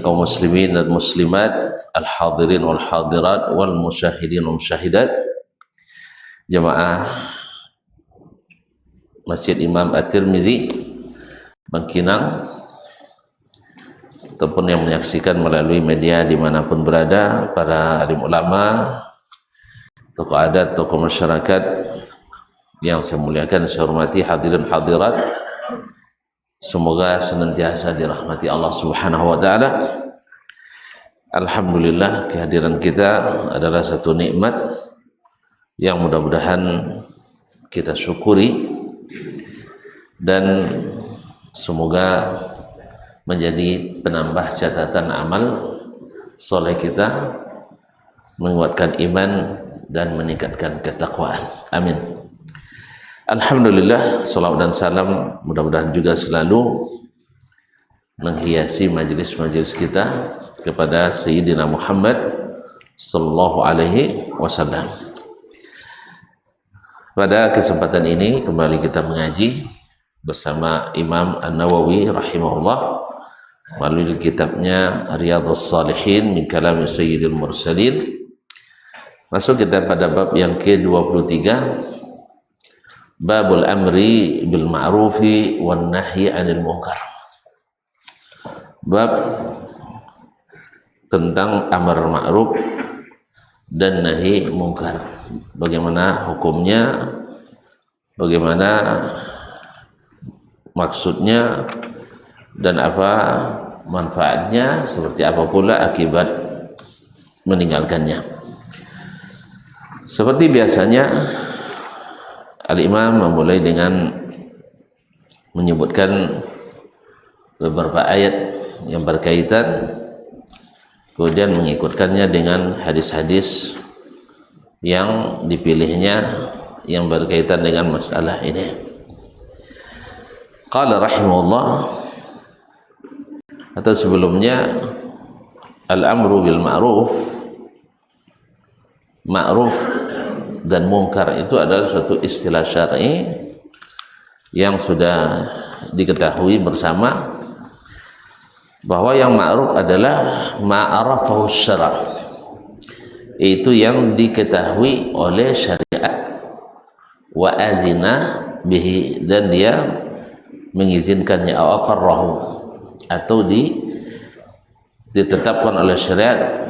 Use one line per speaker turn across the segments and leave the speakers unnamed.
kaum muslimin dan muslimat, al-hadirin wal hadirat, wal musyahidin wal musyahidat, jamaah Masjid Imam At-Tirmizi Bangkinang, ataupun yang menyaksikan melalui media dimanapun berada, para alim ulama, tokoh adat, tokoh masyarakat yang saya muliakan, saya hormati, hadirin hadirat, semoga senantiasa dirahmati Allah Subhanahu wa taala. Alhamdulillah, kehadiran kita adalah satu nikmat yang mudah-mudahan kita syukuri dan semoga menjadi penambah catatan amal soleh kita, menguatkan iman dan meningkatkan ketakwaan. Amin. Alhamdulillah, salawat dan salam mudah-mudahan juga selalu menghiasi majelis-majelis kita kepada Sayyidina Muhammad sallallahu alaihi wasallam. Pada kesempatan ini kembali kita mengaji bersama Imam An-Nawawi rahimahullah melalui kitabnya Riyadhus Shalihin min Kalam Sayyidil Mursalin. Masuk kita pada bab yang ke-23, Babul Amri bil Ma'rufi wan Nahyi 'anil Munkar. Bab tentang amar ma'ruf dan nahi mungkar. Bagaimana hukumnya, bagaimana maksudnya, dan apa manfaatnya, seperti apa pula akibat meninggalkannya. Seperti biasanya, Al-Imam memulai dengan menyebutkan beberapa ayat yang berkaitan, kemudian mengikutkannya dengan hadis-hadis yang dipilihnya yang berkaitan dengan masalah ini. Qala rahimahullah, atau sebelumnya, al-amru bil ma'ruf, ma'ruf dan mungkar itu adalah suatu istilah syar'i yang sudah diketahui bersama, bahwa yang ma'ruf adalah ma'arafahu syara', itu yang diketahui oleh syariat, wa azina bihi, dan dia mengizinkannya, aqarrahu, atau ditetapkan oleh syariat,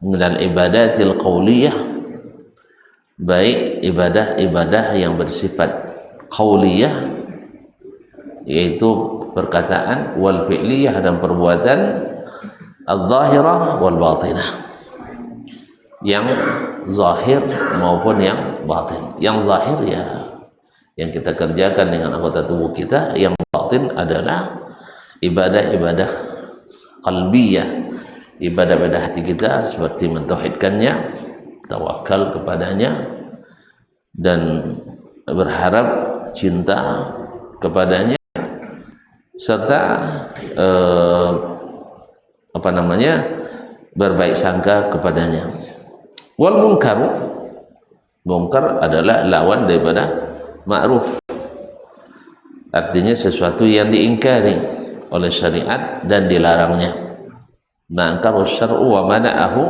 minal ibadatil qauliyah, baik ibadah-ibadah yang bersifat qauliyah, yaitu perkataan, wal fi'liyah, dan perbuatan, al-zahirah wal batinah, yang zahir maupun yang batin. Yang zahir ya yang kita kerjakan dengan anggota tubuh kita, yang batin adalah ibadah-ibadah qalbiyah, ibadah-ibadah hati kita, seperti mentauhidkannya, tawakal kepadanya, dan berharap, cinta kepadanya, serta berbaik sangka kepadanya. Wal munkar, mungkar adalah lawan daripada ma'ruf, artinya sesuatu yang diingkari oleh syariat dan dilarangnya. Ma'angkaru syar'u wa mana'ahu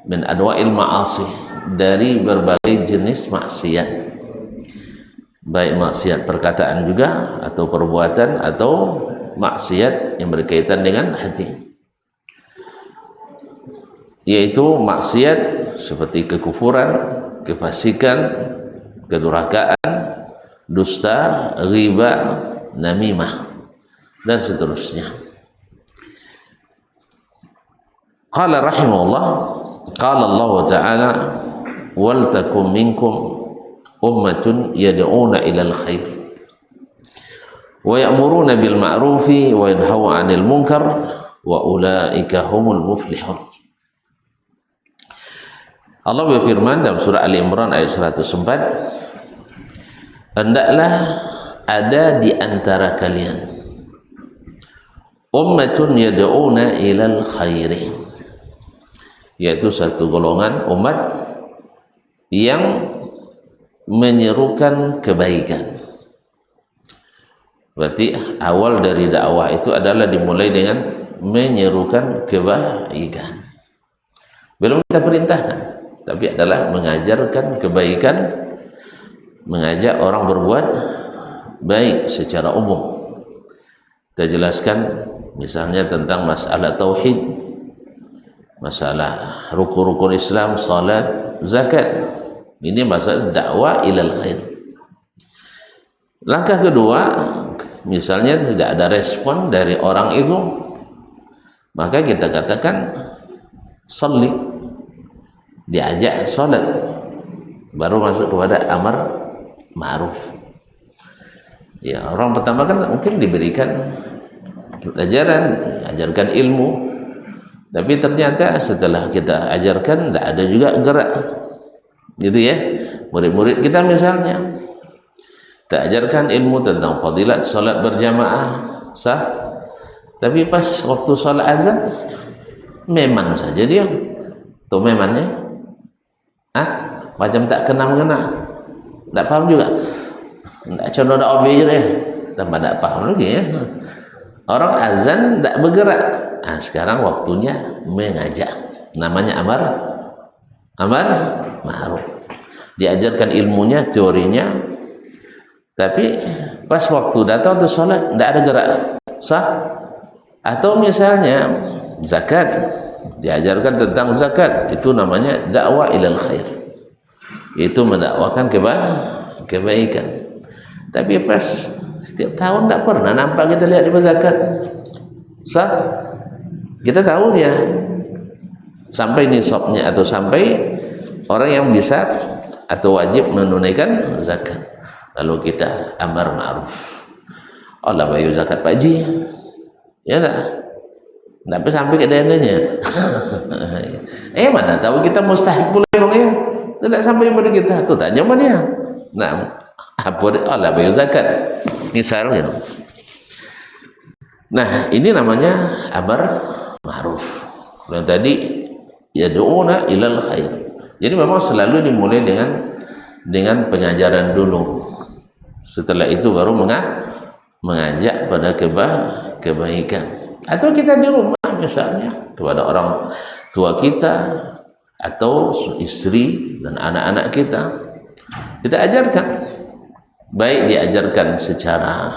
min anwa'il ma'asi, dari berbagai jenis maksiat, baik maksiat perkataan juga, atau perbuatan, atau maksiat yang berkaitan dengan hati, yaitu maksiat seperti kekufuran, kefasikan, kedurhakaan, dusta, riba, namimah, dan seterusnya. Qala rahimahullah, qala Allah ta'ala, wal takum minkum ummatun yad'una ilal khair wa ya'muruna bil ma'rufi wa yanhauna 'anil munkar wa ulaika humul muflihun. Allah berfirman dalam surah Al-Imran ayat 104, hendaklah ada di antara kalian ummatun yad'una ilal khairi, yaitu satu golongan umat yang menyerukan kebaikan. Berarti awal dari dakwah itu adalah dimulai dengan menyerukan kebaikan. Belum kita perintahkan, tapi adalah mengajarkan kebaikan, mengajak orang berbuat baik secara umum. Kita jelaskan misalnya tentang masalah tauhid, masalah rukun-rukun Islam, salat, zakat. Ini masalah dakwah ilal khair. Langkah kedua, misalnya tidak ada respon dari orang itu, maka kita katakan salli, diajak salat, baru masuk kepada amar ma'ruf. Ya, orang pertama kan mungkin diberikan pelajaran, ajarkan ilmu, tapi ternyata setelah kita ajarkan tidak ada juga gerak, gitu ya. Murid-murid kita misalnya, kita ajarkan ilmu tentang fadilat salat berjamaah, sah, tapi pas waktu salat azan memang saja dia tuh memangnya macam tak kena-mengena, tak paham juga, tak contoh tak obey je tambah tak paham lagi ya. Orang azan tak bergerak. Sekarang waktunya mengajak, namanya amar ma'ruf. Diajarkan ilmunya, teorinya, tapi pas waktu datang tu solat tak ada gerak, sah. Atau misalnya zakat, diajarkan tentang zakat, itu namanya dakwah ilal khair, itu mendakwakan kebaikan. Tapi pas setiap tahun tak pernah nampak kita lihat di zakat, sah. Kita tahu dia sampai nisabnya atau sampai orang yang bisa atau wajib menunaikan zakat, lalu kita amar ma'ruf, Allah bayar zakat Pak Ji, ya tak? Tapi sampai ke dananya mana tahu kita mustahil pula memang ya, tidak sampai pada kita tu tanya mana dia. Nah, apa dia? Allah bayar zakat misalnya. Nah, ini namanya amar ma'ruf. Dan tadi yad'una ilal khair. Jadi memang selalu dimulai dengan pengajaran dulu. Setelah itu baru mengajak pada kebaikan. Atau kita di rumah misalnya kepada orang tua kita atau istri dan anak-anak kita ajarkan. Baik diajarkan secara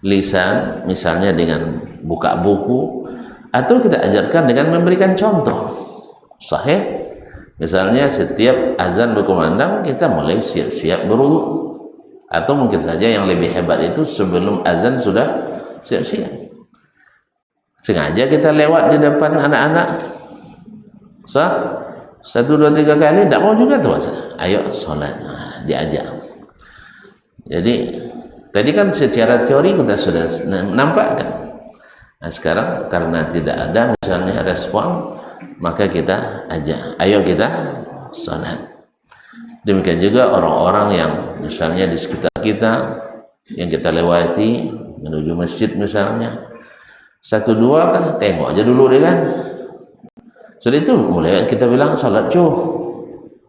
lisan, misalnya dengan buka buku, atau kita ajarkan dengan memberikan contoh sahih. Misalnya setiap azan berkumandang kita mulai siap-siap berwudu, atau mungkin saja yang lebih hebat itu sebelum azan sudah siap-siap. Sengaja kita lewat di depan anak-anak, sah, 1, 2, 3 kali tidak mau juga tuh, ayo sholat, diajak. Jadi tadi kan secara teori kita sudah nampakkan. Nah, sekarang karena tidak ada misalnya respon, maka kita ajak, ayo kita salat. Demikian juga orang-orang yang misalnya di sekitar kita yang kita lewati menuju masjid misalnya, 1, 2 kan tengok aja dulu dia kan. Sudah itu mulai kita bilang salat cuh,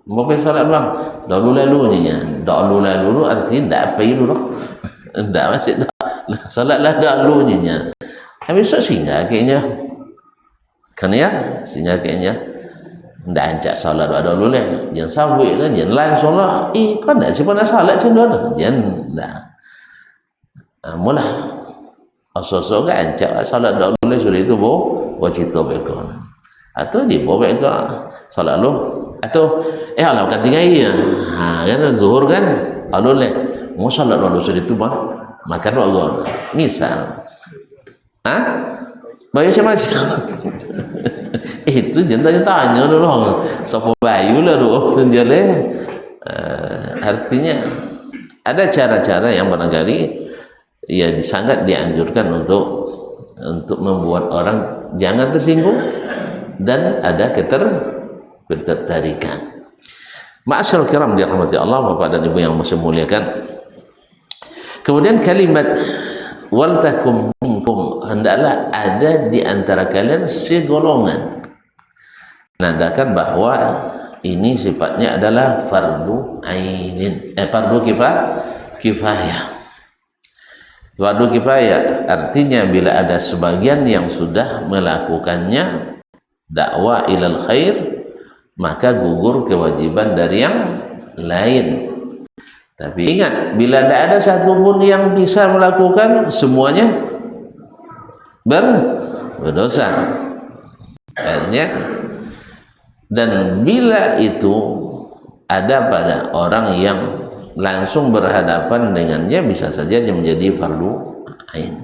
mau pergi salat bang, dahulu lalu artinya tidak apa itu loh, tidak masih salatlah dahulunya. Habis itu singgah kayaknya kan ya, singgah kayaknya tidak ancak salat dahulu lah, jangan sampai kan, jangan lain salat, kan tidak siapa nak salat cendol, jangan tidak. Mula asal-asal kan ancak salat dahulu lah, sudah itu wajib tobekon, atau di bobek ke salat lo, atau Allah kan tinggal ya, kan zuhur kan, lalu leh mau salat dahulu sudah itu makan wagon, misal. Bayu macam-macam. Itu jangan tanya dulu, siapa bayu lah dulu dia leh. Artinya ada cara-cara yang barangkali ya sangat dianjurkan untuk membuat orang jangan tersinggung dan ada ketertarikan. Ma'asyiral kiram dirahmati Allah, Bapak dan Ibu yang masih muliakan. Kemudian kalimat wal takum minkum, hendaklah ada di antara kalian segolongan, menandakan bahwa ini sifatnya adalah fardu ainin, fardu kifayah. Fardu kifayah artinya bila ada sebagian yang sudah melakukannya dakwah ilal khair, maka gugur kewajiban dari yang lain. Tapi ingat, bila tidak ada satupun yang bisa melakukan, semuanya berdosa. Akhirnya, dan bila itu ada pada orang yang langsung berhadapan dengannya, bisa saja menjadi fardu ain,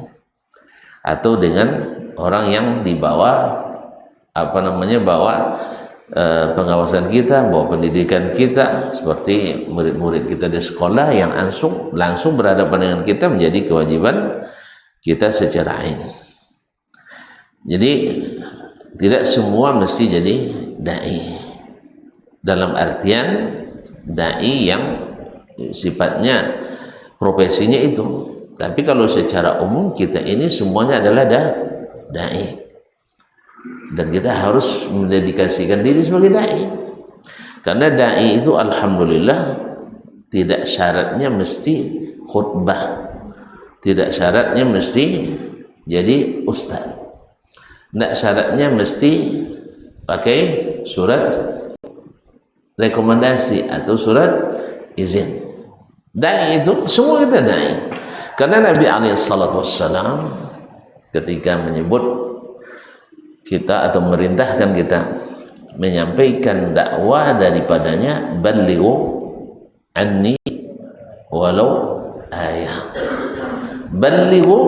atau dengan orang yang dibawa bawa pengawasan kita, bawa pendidikan kita, seperti murid-murid kita di sekolah yang langsung berhadapan dengan kita, menjadi kewajiban kita secara ain. Jadi tidak semua mesti jadi dai, dalam artian dai yang sifatnya profesinya itu. Tapi kalau secara umum kita ini semuanya adalah dai, dan kita harus mendedikasikan diri sebagai dai. Karena dai itu alhamdulillah tidak syaratnya mesti khutbah, tidak syaratnya mesti jadi ustaz, tidak syaratnya mesti pakai surat rekomendasi atau surat izin. Dai itu semua kita dai. Karena Nabi SAW ketika menyebut kita atau merintahkan kita menyampaikan dakwah daripadanya, balighu anni walau ayah. Balighu,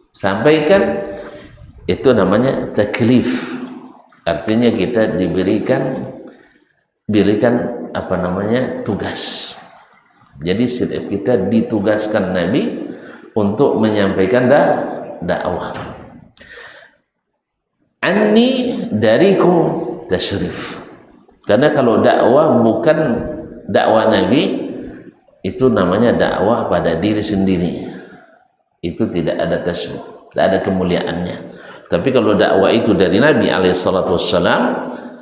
sampaikan, itu namanya taklif. Artinya kita diberikan tugas. Jadi setiap kita ditugaskan Nabi untuk menyampaikan dakwah. Anni, dariku, tasyrif. Karena kalau dakwah bukan dakwah Nabi, itu namanya dakwah pada diri sendiri. Itu tidak ada tasyrif, tidak ada kemuliaannya. Tapi kalau dakwah itu dari Nabi SAW,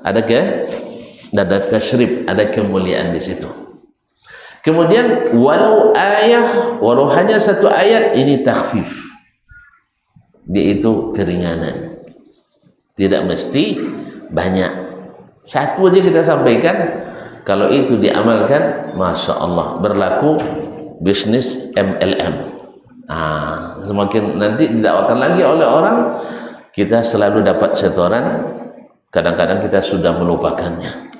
ada tasyrif, ada kemuliaan di situ. Kemudian walau ayat, walau hanya satu ayat, ini takhfif, yaitu keringanan. Tidak mesti banyak, satu aja kita sampaikan. Kalau itu diamalkan, masya Allah, berlaku bisnis MLM. Semakin nanti didakwakan lagi oleh orang, kita selalu dapat setoran. Kadang-kadang kita sudah melupakannya,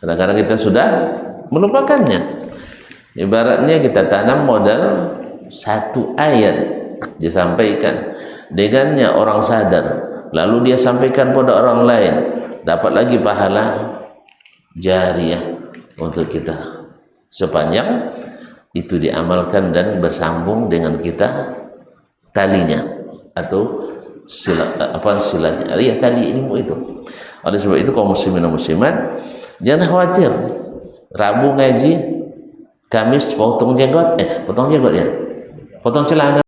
kadang-kadang kita sudah melupakannya. Ibaratnya kita tanam modal satu ayat disampaikan, dengannya orang sadar, lalu dia sampaikan pada orang lain, dapat lagi pahala jariyah untuk kita sepanjang itu diamalkan dan bersambung dengan kita talinya atau silanya, tali ilmu itu. Oleh sebab itu kaum muslimin dan muslimat, jangan khawatir. Rabu ngaji, Kamis potong jenggot, ya, potong celana.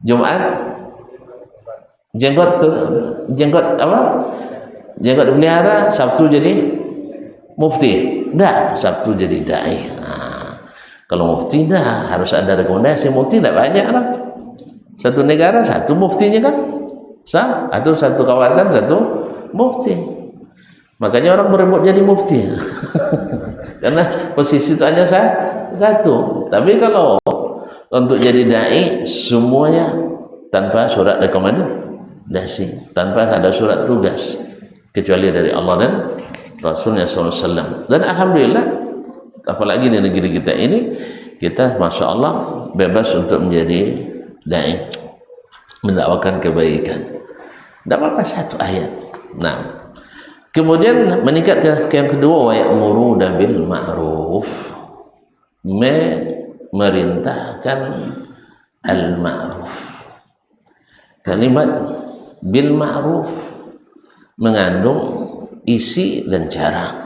Jumat jenggot apa? Jenggot dipelihara. Sabtu jadi mufti. Enggak, Sabtu jadi dai. Kalau mufti harus ada rekomendasi. Mufti tidak banyak lah. Satu negara satu muftinya kan, atau satu kawasan satu mufti. Makanya orang berebut jadi mufti. Karena posisi itu hanya satu. Tapi kalau untuk jadi dai, semuanya tanpa surat rekomendasi, tanpa ada surat tugas, kecuali dari Allah dan Rasulnya SAW. Dan alhamdulillah, apalagi di negeri kita ini, kita masya Allah bebas untuk menjadi dai, mendakwakan kebaikan. Tidak apa-apa satu ayat. Nah, kemudian meningkat ke yang kedua, wa ya'muruna bil ma'ruf, merintahkan al-ma'ruf. Kalimat bil ma'ruf mengandung isi dan cara.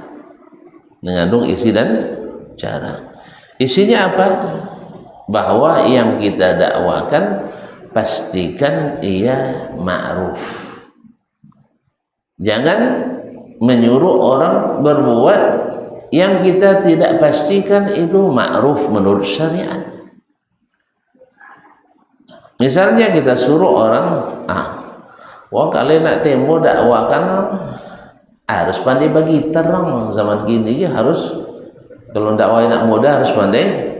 Isinya apa? Bahwa yang kita dakwakan pastikan ia ma'ruf. Jangan menyuruh orang berbuat yang kita tidak pastikan itu ma'ruf menurut syariat. Misalnya kita suruh orang, wah kalian nak temo dakwakan harus pandai bagi terang zaman kini ya, harus kalau dakwah nak muda harus pandai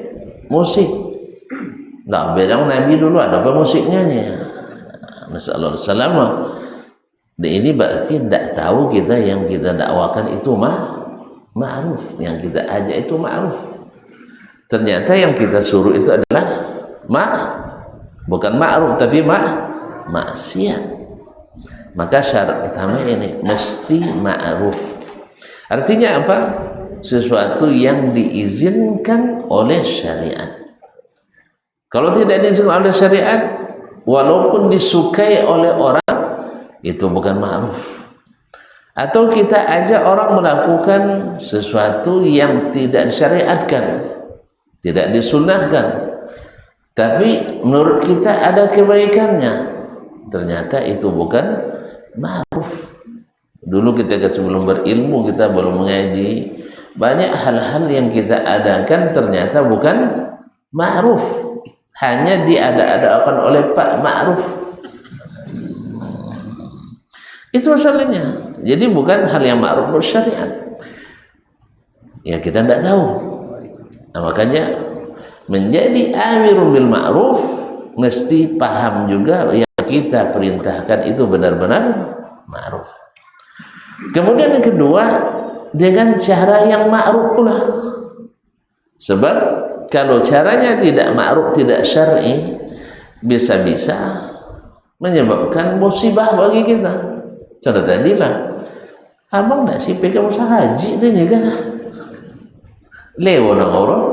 musik. Nggak bedang Nabi dulu ada apa musiknya nya. Nasallallahu alaihi. Dan ini berarti tidak tahu kita yang kita dakwakan itu ma'ruf, yang kita ajak itu ma'ruf. Ternyata yang kita suruh itu adalah bukan ma'ruf tapi maksiat. Maka syarat pertama ini mesti ma'ruf. Artinya apa? Sesuatu yang diizinkan oleh syariat. Kalau tidak diizinkan oleh syariat, walaupun disukai oleh orang, itu bukan ma'ruf. Atau kita ajak orang melakukan sesuatu yang tidak disyariatkan, tidak disunahkan, tapi menurut kita ada kebaikannya, ternyata itu bukan ma'ruf. Dulu kita sebelum berilmu, kita belum mengaji, banyak hal-hal yang kita adakan ternyata bukan ma'ruf, hanya diada-adakan oleh Pak Ma'ruf. Itu masalahnya. Jadi bukan hal yang ma'ruf bersyariat. Ya kita tidak tahu. Nah, makanya menjadi amirun bil ma'ruf mesti paham juga yang kita perintahkan itu benar-benar ma'ruf. Kemudian yang kedua, dengan cara yang ma'ruf pula. Sebab kalau caranya tidak ma'ruf, tidak syar'i, bisa-bisa menyebabkan musibah bagi kita. Contoh tadilah, abang nak sih pegang usaha haji dia ni kan, lewo nak orang,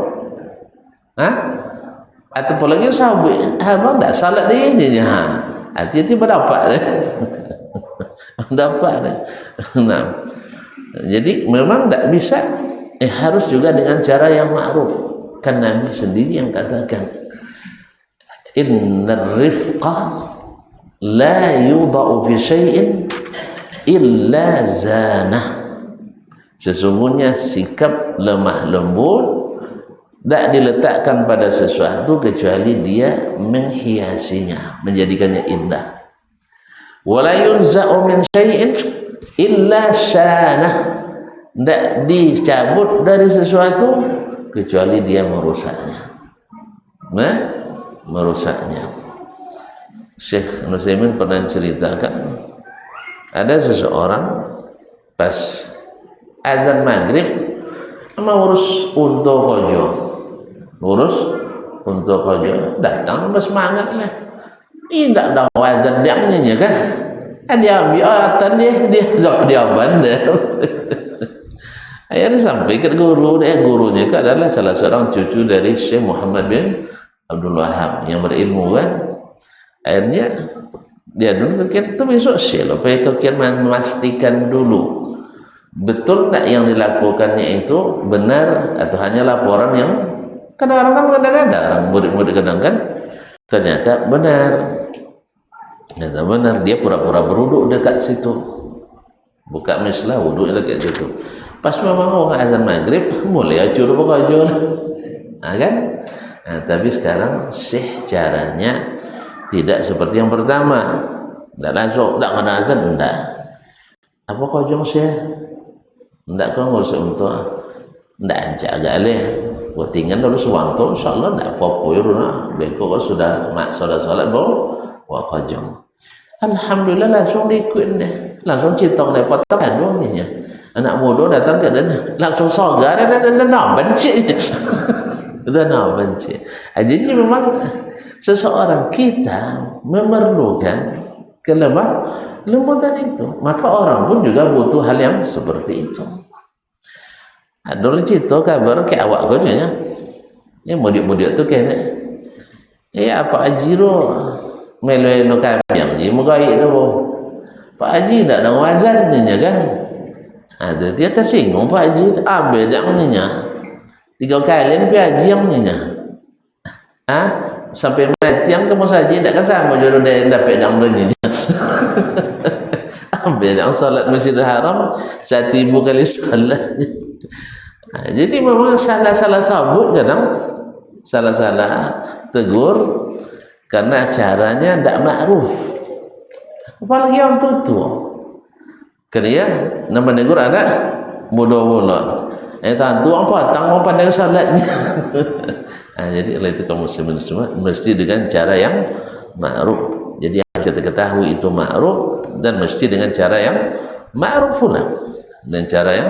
atau lagi usaha abang tak salat dia ni, hati-hati berdapat, dapat. Nah, jadi memang tak bisa, harus juga dengan cara yang ma'ruf. Kan Nabi sendiri yang katakan, inna rifqa la yudau fi syai'in illa zanah. Sesungguhnya sikap lemah lembut tak diletakkan pada sesuatu kecuali dia menghiasinya, menjadikannya indah. Wala yunza'u min syai'in illa syanah. Tak dicabut dari sesuatu kecuali dia merusaknya. Merusaknya. Syekh Nusaimin pernah ceritakan, ada seseorang pas azan maghrib mau urus unta kojo, datang bersemangat lah. Ini tak ada azan dia nyanyi kan? Dia ambil atan dia bandel. Akhirnya sampai ke gurunya itu adalah salah seorang cucu dari Syekh Muhammad bin Abdul Wahab yang berilmu kan. Akhirnya dia dulu itu besok Syekh memastikan dulu betul tak yang dilakukannya itu benar atau hanya laporan yang kadang-kadang kan kadang-kadang murid-murid kadang kan ternyata benar. Ternyata benar, dia pura-pura berwuduk dekat situ, buka mislah wuduk dekat situ. Pas memang orang azan maghrib mulai acur pokoknya kan. Nah, tapi sekarang Syekh caranya tidak seperti yang pertama, tidak langsung, tidak kena azan, tidak apa kau jong Syekh, tidak kau ngurus untuk tidak ancak galeh kau tinggal dulu sewaktu insyaAllah tidak apa-apa beko kau sudah mak solat-solat bawa kau jong. Alhamdulillah langsung diikut deh, langsung citong deh potong aduhnya. Anak muda datang ke sana langsung sogar dan benci. Dan benci. Jadi memang seseorang kita memerlukan kelemah lembutan itu, maka orang pun juga butuh hal yang seperti itu. Dulu cerita kabar ke awak kau nya, ya mudik-mudik tu kena, ya apa ajiro melo kami yang ji mugai tu, Pak Haji tak ada wazan ni kan. Ada dia tersinggung Pak Haji, bedang ni nya. 3 kali Pak Haji yang ni nya. Sampai mati yang kamu saja tak kan sama jodoh dia dapat pedang ni nya. Bedang salat Masjidil Haram 1000 kali salat. Jadi memang salah-salah sabut kadang salah-salah tegur karena caranya tidak ma'ruf, apalagi orang tua kan ya, nama negur anak muda-muda tantu apa tang pandang salatnya. Nah, jadi oleh itu kaum muslimin semua mesti dengan cara yang ma'ruf. Jadi harus kita ketahui itu ma'ruf dan mesti dengan cara yang ma'ruf pula, dan cara yang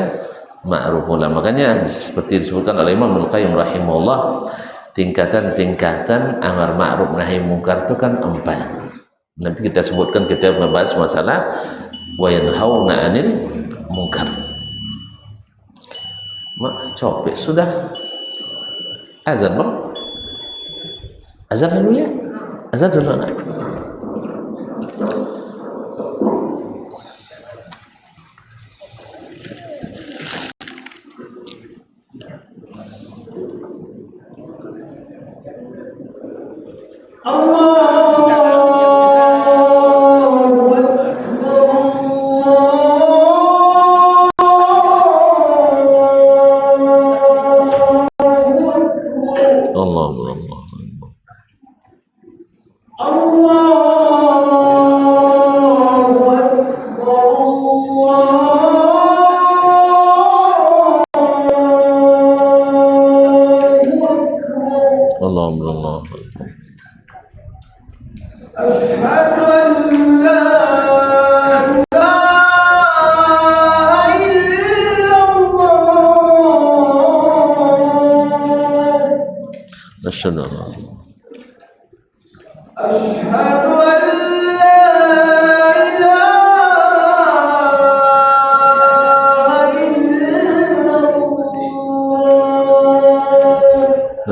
ma'ruf pula. Makanya seperti disebutkan oleh Imam Al-Qayyim rahimahullah, tingkatan-tingkatan amar ma'ruf nahi mungkar itu kan 4. Nanti kita sebutkan, kita membahas masalah wa yanhauna 'anil munkar. Mak copek sudah azan bang, azan dulu ya, azan dulu nak.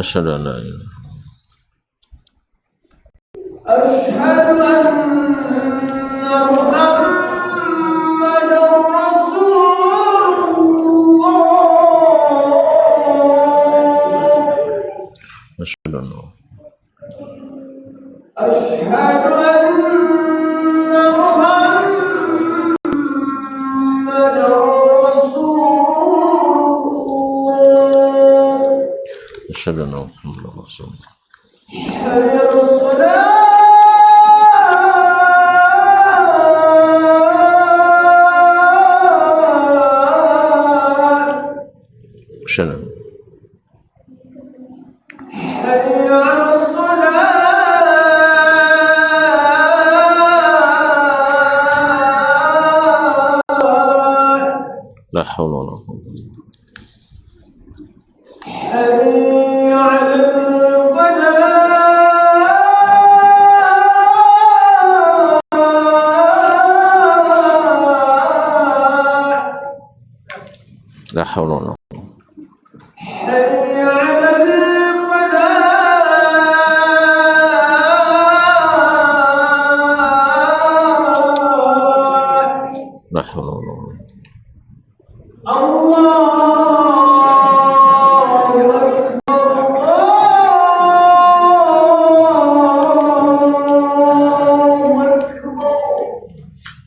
أشهد أن لا إله أشهد أن محمد رسول الله أشهد أن أشهد أن محمد رسول الله أشهد أن محمد رسول الله حي على الصلاة أشهد أن حي على الصلاة لا حول ولا قوة حي على لا حول ولا قوة حي على الفلاح لا حول ولا قوة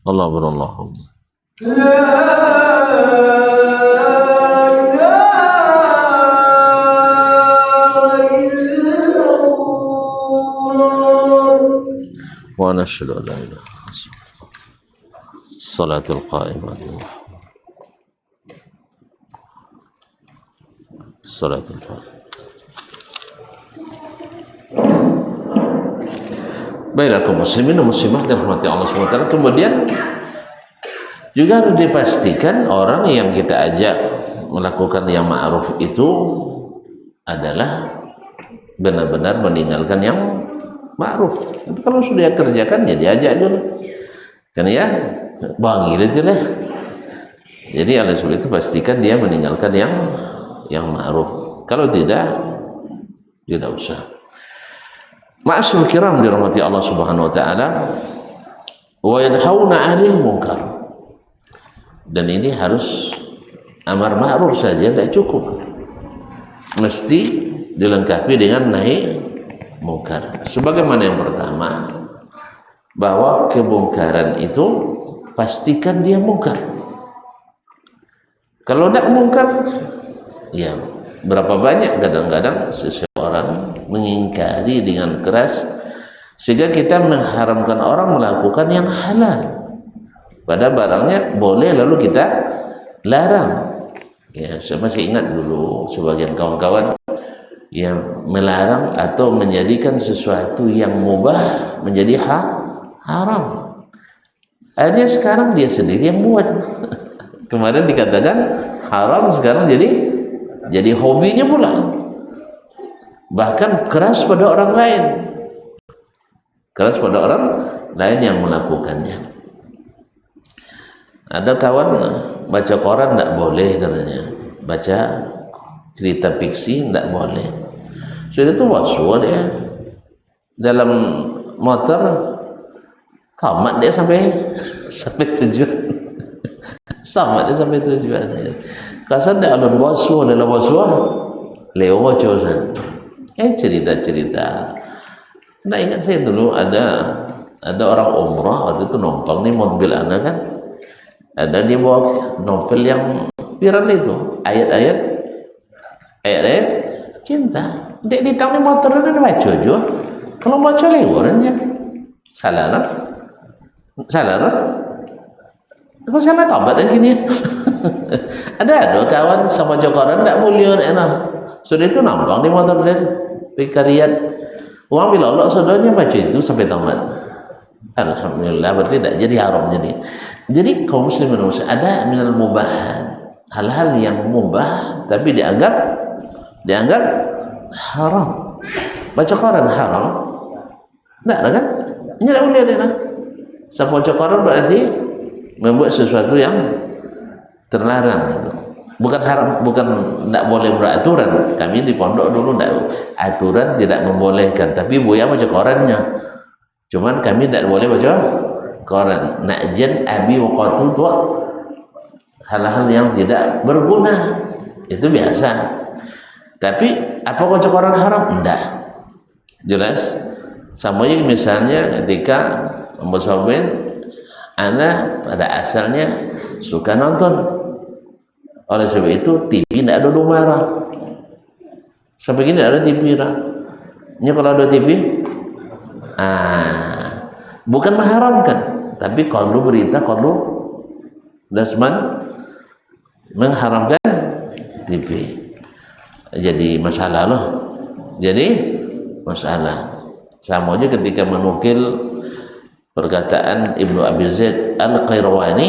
الله أكبر الله أكبر لا وأنا أشهد أن لا إله إلا الله. الصلاة القائمة الصلاة القائمة. Baiklah kaum muslimin dan muslimah dirahmati Allah SWT. Kemudian juga harus dipastikan orang yang kita ajak melakukan yang ma'ruf itu adalah benar-benar meninggalkan yang ma'ruf. Tapi kalau sudah kerjakan ya diajak dulu kan ya, bang gitu lah. Jadi oleh sebab itu pastikan dia meninggalkan yang ma'ruf. Kalau tidak usah. Ma'asyiral kiram dirahmati Allah Subhanahu wa taala, wa yanhauna 'anil munkar. Dan ini harus amar ma'ruf saja tidak cukup. Mesti dilengkapi dengan nahi mungkar. Sebagaimana yang pertama, bahwa kemungkaran itu pastikan dia mungkar. Kalau tidak mungkar, ya berapa banyak kadang-kadang seseorang mengingkari dengan keras sehingga kita mengharamkan orang melakukan yang halal pada barangnya boleh lalu kita larang. Ya, saya masih ingat dulu sebagian kawan-kawan yang melarang atau menjadikan sesuatu yang mubah menjadi haram. Akhirnya sekarang dia sendiri yang buat. Kemarin dikatakan haram, sekarang jadi hobinya pula. Bahkan keras pada orang lain. Keras pada orang lain yang melakukannya. Ada kawan baca koran tidak boleh katanya, baca cerita fiksi tidak boleh. Sudah itu waswa dia dalam motor, tamat dia sampai tujuan. Tamat dia sampai tujuan. Kasar dia alun waswa dalam waswa lewat josan. Cerita-cerita. Nah, ingat saya dulu ada orang umrah waktu itu numpang nih mobil anak kan. Ada di bawah novel yang viral itu, ayat-ayat cinta. Dek di tahun motor ada baca juga. Kalau baca lewarnya salah lah. Aku salah tobat lagi nih. Ada kawan sama Jokoran tidak mulia enak. Sudah itu nampang di motor dan pikariat. Uang bila Allah saudaranya baca itu sampai tamat. Alhamdulillah, berarti tidak jadi haram. Jadi kaum muslimin ada minal mubahat, hal-hal yang mubah tapi dianggap haram. Baca Quran haram? Tidak kan? Ini tidak boleh ada. Sama baca Quran berarti membuat sesuatu yang terlarang gitu. Bukan haram, bukan tidak boleh beraturan. Kami di pondok dulu tidak aturan tidak membolehkan, tapi buaya baca Qurannya. Cuman kami tidak boleh baca Quran. Na'jan abi waqatu tu hal-hal yang tidak berguna itu biasa. Tapi apa baca Quran haram? Tidak. Jelas. Sama misalnya ketika Musabbin anak pada asalnya suka nonton. Oleh sebab itu TV tidak ada marah. Sampai gini ada TV lah. Ini kalau ada TV bukan mengharamkan, tapi kalau berita kalau dasman mengharamkan TV jadi masalah loh. Jadi masalah. Sama aja ketika menukil perkataan Ibnu Abi Zaid Al-Qayrawani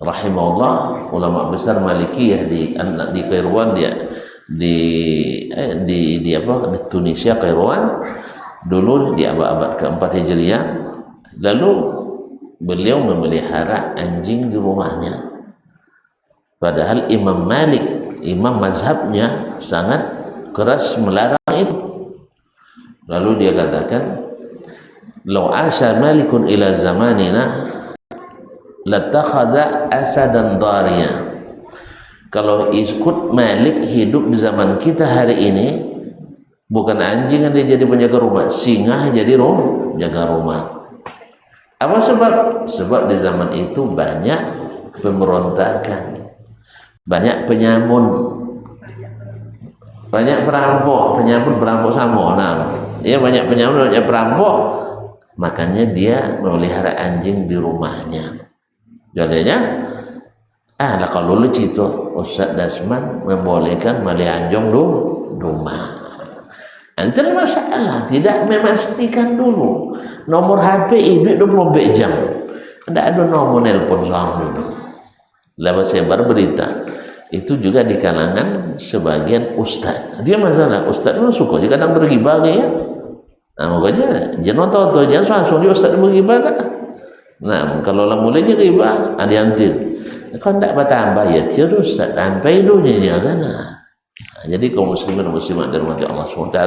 rahimahullah, ulama besar Malikiyah di Qayrawan, di Tunisia, Qayrawan dulu di abad keempat Hijriah. Lalu beliau memelihara anjing di rumahnya, padahal Imam Malik, imam mazhabnya sangat keras melarang itu. Lalu dia katakan, "Lau asha Malikun ila zamanina latakhadha asadan dariya." Kalau ikut Malik hidup di zaman kita hari ini, bukan anjing yang dia jadi penjaga rumah, singa jadi jaga rumah. Apa sebab? Sebab di zaman itu banyak pemberontakan, banyak penyamun, banyak perampok sama. Ya, banyak penyamun, banyak perampok. Makanya dia memelihara anjing di rumahnya. Jadinya lah kalau lucu itu Ustaz Dasman membolehkan melihara anjing di rumah. Itu masalah, tidak memastikan dulu nomor HP hidup 24 jam. Tidak ada nomor nelpon soal dulu. Lepas sebar berita itu juga di kalangan sebagian ustaz. Dia masalah ustaz itu suka juga kadang bergibah ya. Nah, makanya jangan tahu jangan langsung dia ustaz bergibah lah. Nah, kalau lah mulainya gibah ada yang til. Kalau tidak bertambah ya tiada ustaz sampai dunia kan. Jadi kaum muslimin muslimat dirahmati Allah SWT,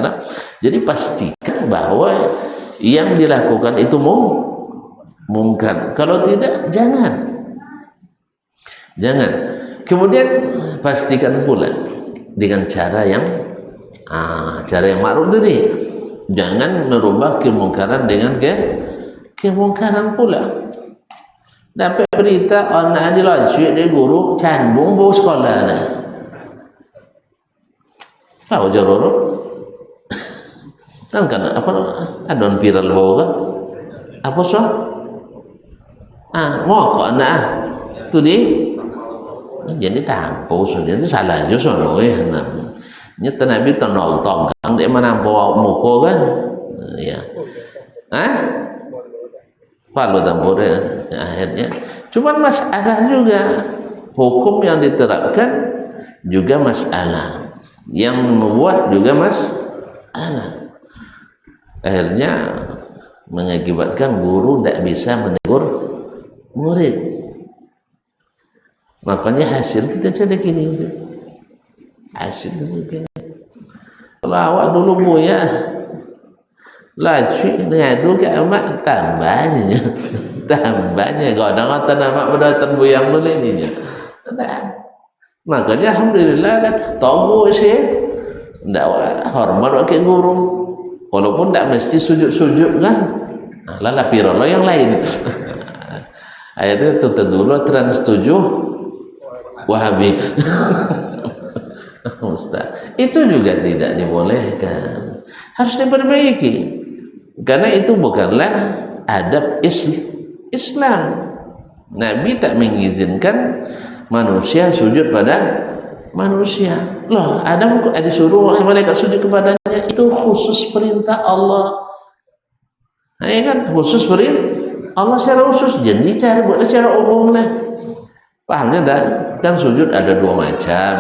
jadi pastikan bahwa yang dilakukan itu mungkar. Kalau tidak jangan. Kemudian pastikan pula dengan cara yang ma'ruf tadi. Jangan merubah kemungkaran dengan kemungkaran pula. Dapat berita anak dilacik dari guru cambung bawa sekolah dah. Tahu jarur kan apa adon viral boga apa so mau kok anak tu di jadi tampo sudah itu salah aja sono nyata Nabi tenang tongkang dia mana bawa muko kan ya palu tampure akhirnya cuman masalah juga hukum yang diterapkan juga masalah yang membuat juga masalah akhirnya mengakibatkan guru tidak bisa menegur murid makanya hasil kita jadi gini hasil itu gini kalau awak dulu buya laju ngadu ke emak tambahnya kadang-kadang emak berdatan buyang dulu ininya makanya alhamdulillah kan tobo sih ndak hormat ke guru walaupun ndak mesti sujud-sujud kan lala pirolo yang lain akhirnya itu dulu trans 7 Wahabi Ustaz itu juga tidak dibolehkan harus diperbaiki karena itu bukanlah adab Islam. Nabi tak mengizinkan manusia sujud pada manusia loh Adam disuruh malaikat sujud kepadanya itu khusus perintah Allah ya kan khusus perintah Allah secara khusus jadi cara buat secara umum lah pahamnya dah kan sujud ada dua macam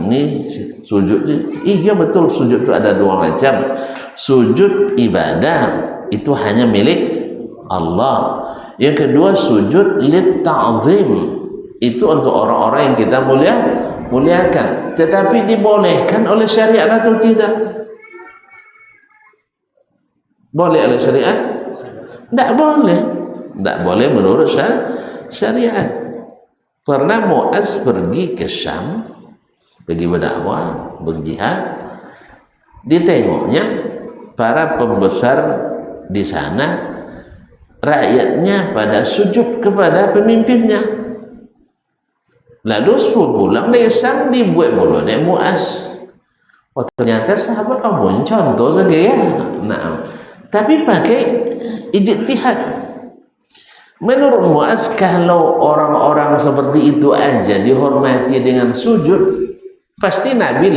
ini sujud iya betul sujud itu ada dua macam sujud ibadah itu hanya milik Allah yang kedua sujud lit ta'zim itu untuk orang-orang yang kita muliakan tetapi dibolehkan oleh syariat atau tidak boleh oleh syariat tidak boleh menurut syariat. Pernah Muaz pergi ke Syam pergi berdakwah berjihad ditengoknya para pembesar di sana rakyatnya pada sujud kepada pemimpinnya lalu pulang dari Syam dibuat bolo dari Muaz ternyata sahabat contoh saja ya tapi pakai ijtihad. Menurut Muaz kalau orang-orang seperti itu aja dihormati dengan sujud pasti Nabi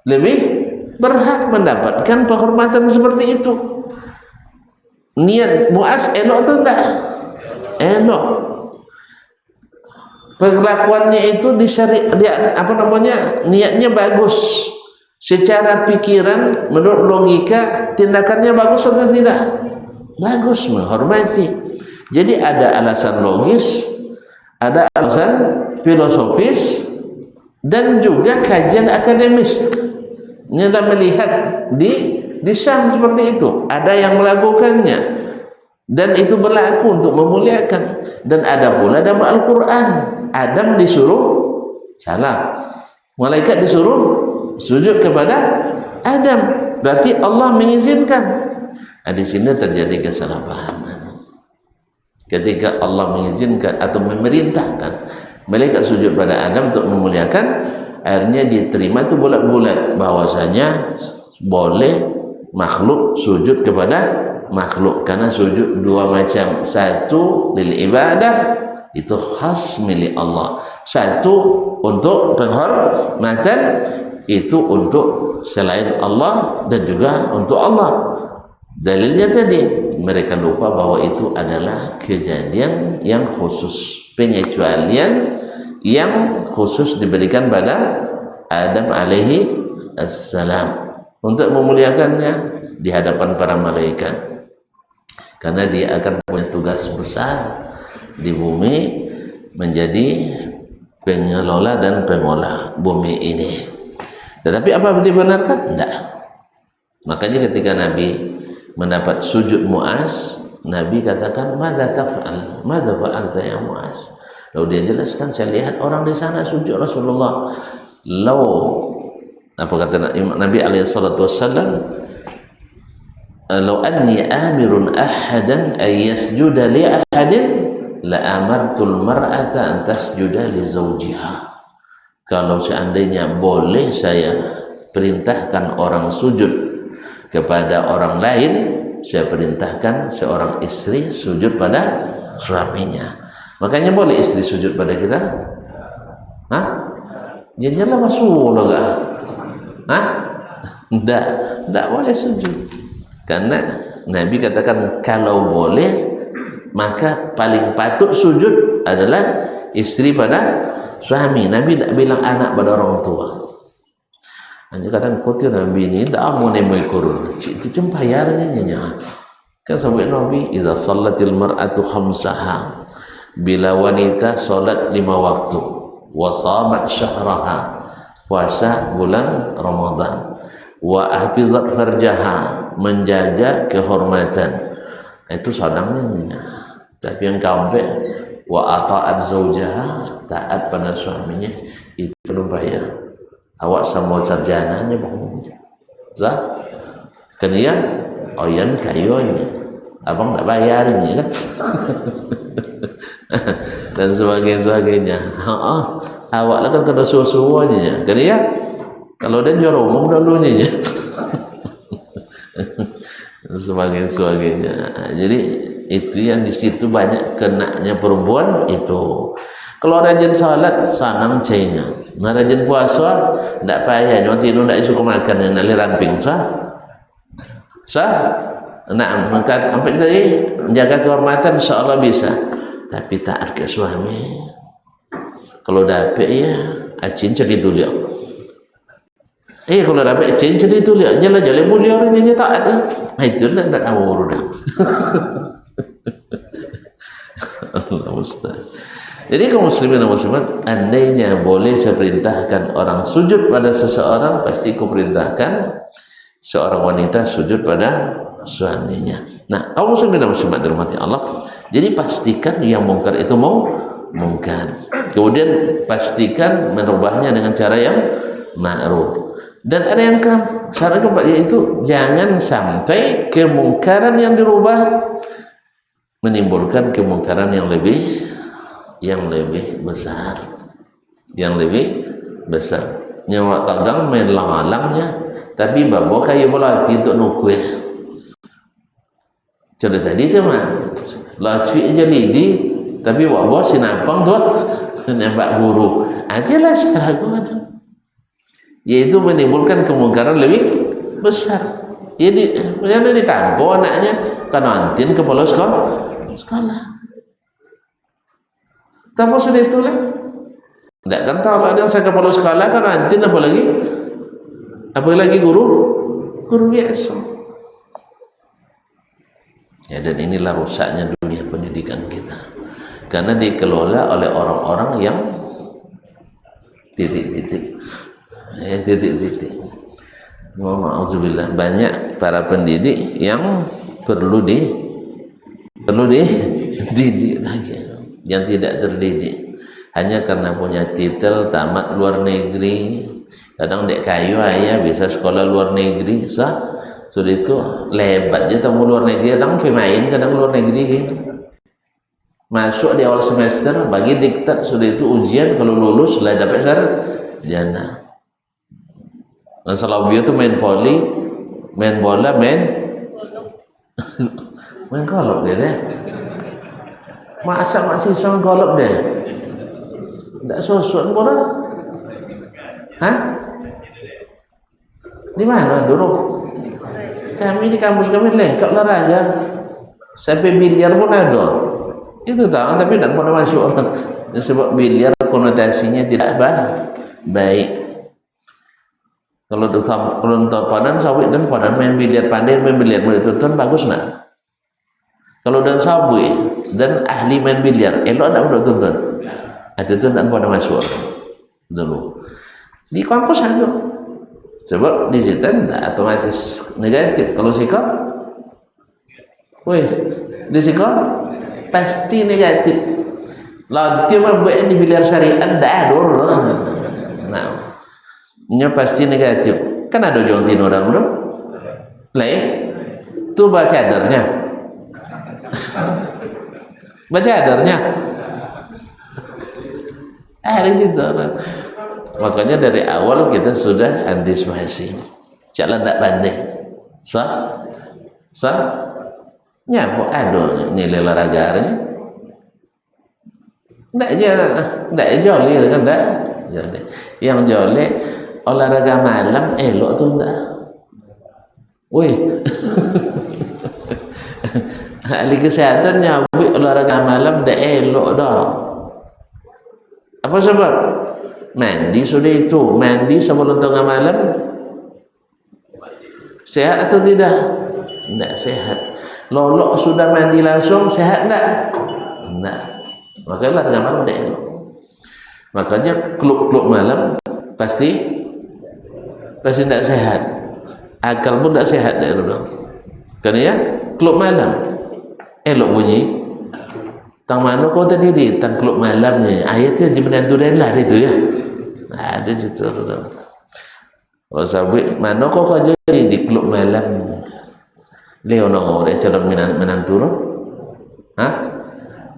lebih berhak mendapatkan penghormatan seperti itu. Niat Muaz elok atau enggak? Elok. Perlakuannya itu niatnya bagus. Secara pikiran menurut logika tindakannya bagus atau tidak? Bagus, menghormati. Jadi ada alasan logis, ada alasan filosofis, dan juga kajian akademis. Kita melihat di Syam seperti itu, ada yang melakukannya, dan itu berlaku untuk memuliakan. Dan ada pula dalam Al-Quran, Adam disuruh salah, malaikat disuruh sujud kepada Adam. Berarti Allah mengizinkan. Di sini terjadi kesalahpahaman. Ketika Allah mengizinkan atau memerintahkan malaikat sujud pada Adam untuk memuliakan, akhirnya diterima itu bulat-bulat bahwasanya boleh makhluk sujud kepada makhluk karena sujud dua macam, satu lil ibadah itu khas milik Allah, satu untuk penghormatan itu untuk selain Allah dan juga untuk Allah. Dalilnya tadi mereka lupa bahwa itu adalah kejadian yang khusus, pengecualian yang khusus diberikan pada Adam alaihi assalam untuk memuliakannya di hadapan para malaikat, karena dia akan punya tugas besar di bumi menjadi pengelola dan pengolah bumi ini. Tetapi apa dibenarkan? Tidak. Makanya ketika Nabi mendapat sujud Muaz, Nabi katakan, "Madza taf'al? Madza fa'alta ya Muaz?" Lalu dia jelaskan, "Saya lihat orang di sana sujud Rasulullah." Apa kata Nabi alaihi salatu wassalam? "Law anni amirun ahadan ay yasjuda li ahadin la amartul mar'ata an tasjuda li zawjiha." Kalau seandainya boleh saya perintahkan orang sujud kepada orang lain, saya perintahkan seorang istri sujud pada suaminya. Makanya boleh istri sujud pada kita? Hah? Janganlah masuk enggak? Hah? Enggak boleh sujud. Karena Nabi katakan kalau boleh maka paling patut sujud adalah istri pada suami. Nabi tak bilang anak pada orang tua. Hanya kadang kotir Nabi ini tak mau nemui kurun. Itu cempayarnya nya. Kan sampai Nabi iza sallatil mar'atu khamsaha, bila wanita solat 5 waktu, wa shamat syahraha, puasa bulan Ramadan, wa ahfizat farjaha, menjaga kehormatan, itu sadangnya. Tapi yang kabeh wa ata'at zaujaha, taat pada suaminya, itu lumayan. Awak sama sarjananya bang, sah? Kena oyan kayunya, abang tak bayarnya kan? Dan sebagainya. Awak lah kan kena susu-susunya, kena kalau dia jual umum dulunya. Sebagainya. Jadi itu yang di situ banyak kenanya perempuan itu. Kalau rajin salat sanang cainya, rajin puasa tak payah nyoti nu tak suka makan yang nak ramping sah nak mengkat sampai tadi menjaga kehormatan insyaallah bisa, tapi taat ke suami. Kalau dapat ya acin cari dulu. Kalau dapat acin cari dulu, jalan-jalan mulia orang ini taat. Itu nak awur dah. Allah Ustaz. Jadi kaum muslimin dan muslimat, andainya boleh saya perintahkan orang sujud pada seseorang, pasti aku perintahkan seorang wanita sujud pada suaminya. Nah, kaum muslimin dan muslimat dirahmati Allah, jadi pastikan yang mungkar itu mungkar. Kemudian pastikan merubahnya dengan cara yang ma'ruf. Dan ada yang syarat keempat, yaitu jangan sampai kemungkaran yang dirubah menimbulkan kemungkaran yang lebih besar, nyawa tagang main lang-langnya, tapi bawa kayu bola untuk nukue. Contoh tadi tu mah, lacu aja lidi, tapi bawa sinapang tu nembak guru. Ajalah salah gua tu. Yaitu menimbulkan kemungkaran lebih besar. Jadi jangan ditampo anaknya kan antin ke polos sekolah. Tanpa sudah itulah. Tidak kan tahu ada saya kepala sekolah kan antin apalagi guru biasa. Ya, dan inilah rusaknya dunia pendidikan kita, karena dikelola oleh orang-orang yang titik-titik. Ma'udzubillah, banyak para pendidik yang perlu dididik lagi, yang tidak terdidik hanya karena punya titel tamat luar negeri. Kadang dek kayu ayah bisa sekolah luar negeri, sudah itu lebat je tamu luar negeri, kadang pemain kadang luar negeri gitu. Masuk di awal semester bagi diktat, sudah itu ujian, kalau lulus lah dapat sarjana. Dan selalu dia tu main poli, main bola, main golok dia deh. Masa mahasiswa golok deh, tak sosok bola. Hah? Di mana dulu? Kami di kampus kami lengkap olahraga, sampai biliar pun ada. Itu tahu, tapi tak pernah masuk orang. Sebab biliar konotasinya tidak baik. Kalau padan sawit dan padan main biliar, pandai main biliar, boleh tonton bagus nak. Kalau dan sawi dan ahli main biliar, elok tak boleh tonton. Itu tu tak pernah masuk dulu. Di kampus ada. Sebab di situ tak otomatis negatif. Kalau sikap, di sikap pasti negatif. Lah dia membuat di biliar syariat dah dulu. Nah, nya pasti negatif. Kan ada jual tino dalam tu. Lain. Tu baca cadarnya. Baca cadarnya. Ada gitu. Makanya dari awal kita sudah antisipasi. Jalan tak pandai. Nyapa ada nilai olahraganya. Ndak jolly kan ndak. Yang jolly olahraga malam elok tuh ndak. Wih. Ahli kesehatan nyabut olahraga malam ndak elok dah. Apa sebab? Mandi sudah itu, mandi sebelum tengah malam sehat atau tidak? Tidak sehat. Lolok sudah mandi langsung sehat tidak? Tidak. Makanya olahraga malam tidak elok. Makanya klub-klub malam pasti tidak sehat. Akal pun tidak sehat dah dulu. Kan ya? Klub malam elok bunyi. Tang mana kau tadi di tang klub malam ni? Ayatnya jematan tu lah itu ya. Ada gitu. Oh sabit mana kau jadi di klub malam? Leo nongol dia calon menantu lo. Hah?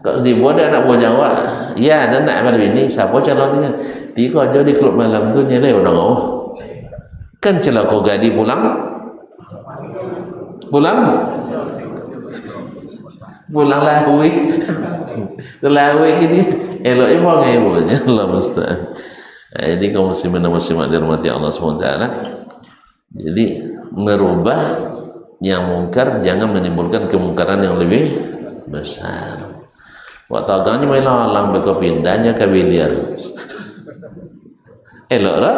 Kau dibuat anak buah Jawa. Ya, dan nak malam ini siapa calonnya? Di kau jadi di klub malam tu nyeleo nongol. Kan celak kau gadi pulang? Pulang lawi. Lawi gini. Elok emang ibunya Allah musta'an. Jadi kaum muslimin dan muslimat dirahmati Allah SWT. Jadi merubah yang mungkar jangan menimbulkan kemungkaran yang lebih besar. Waktu agaknya main alam beko pindahnya ke biliar. Elok lah?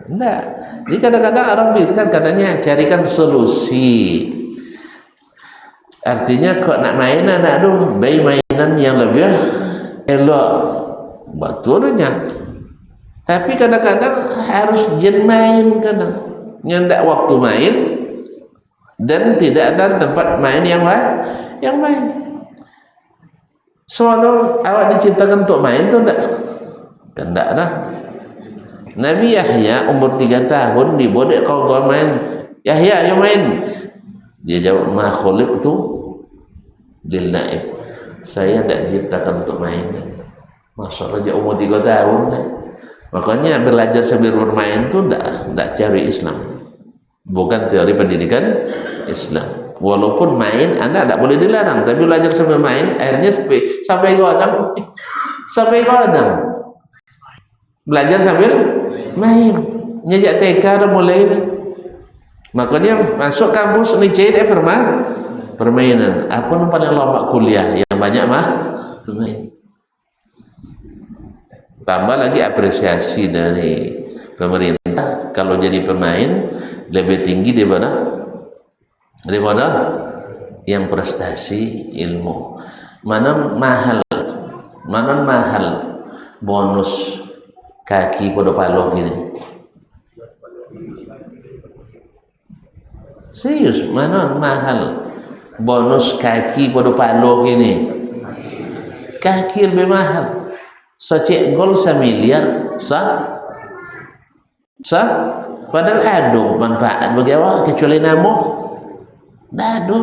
Enggak. Jadi kadang-kadang orang kan katanya carikan solusi. Artinya kok nak mainan aduh, bayi mainan yang lebih elok. Betulnya. Tapi kadang-kadang harus jen main kadang. Nyendak waktu main dan tidak ada tempat main yang main. Soalnya awak diciptakan untuk main tu enggak? Kan enggak dah. Nabi Yahya umur 3 tahun dibodek kau main. Yahya yang main. Dia jawab ma khuliqtu lil la'ib. Saya tidak diciptakan untuk main. Masyaallah dia umur 3 tahun. Makanya belajar sambil bermain itu tidak cari Islam, bukan teori pendidikan Islam. Walaupun main anda tidak boleh dilarang, tapi belajar sambil main akhirnya sampai godam belajar sambil main. Nyejak TK dah mulai. Makanya masuk kampus ni cari permainan. Apa yang paling lama kuliah yang banyak bermain. Tambah lagi apresiasi dari pemerintah kalau jadi pemain lebih tinggi daripada yang prestasi ilmu. Mana mahal bonus kaki pada palo gini. Serius, mana mahal bonus kaki pada palo gini. Kaki lebih mahal. Secek gol 1 miliar padahal ada manfaat bagi awak kecuali nama dah ada.